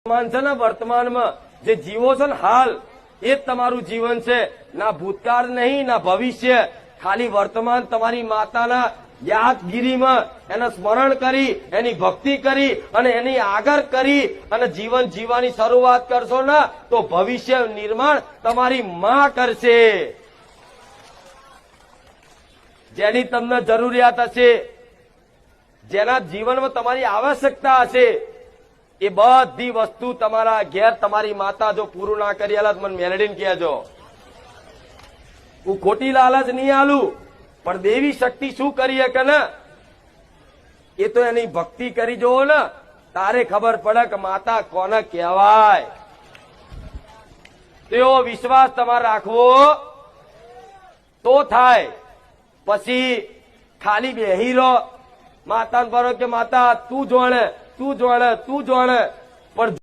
વર્તમાન છે ને, વર્તમાનમાં જે જીવો છો ને હાલ, એ જ તમારું જીવન છે. ના ભૂતકાળ નહીં, ના ભવિષ્ય. ખાલી વર્તમાન તમારી માતાના યાદગીરીમાં એનું સ્મરણ કરી, એની ભક્તિ કરી અને એની આગળ કરી અને જીવન જીવવાની શરૂઆત કરશો ને, તો ભવિષ્ય નિર્માણ તમારી માં કરશે. જેની તમને જરૂરિયાત હશે, જેના જીવનમાં તમારી આવશ્યકતા હશે, એ બધી વસ્તુ તમારા ઘેર તમારી માતા જો પૂરું ના કરી આલે તો મને મેલડીને કહેજો. હું ખોટી લાલચ નહીં આલું, પણ દેવી શક્તિ શું કરી શકે ને, એ તો એની ભક્તિ કરી જોવો ને, તારે ખબર પડે કે માતા કોને કહેવાય. તેવો વિશ્વાસ તમારે રાખવો તો થાય. પછી ખાલી બેહી રહો, માતાને ભરો કે માતા તું જોણે, તું જોણે, તું જોણે, પણ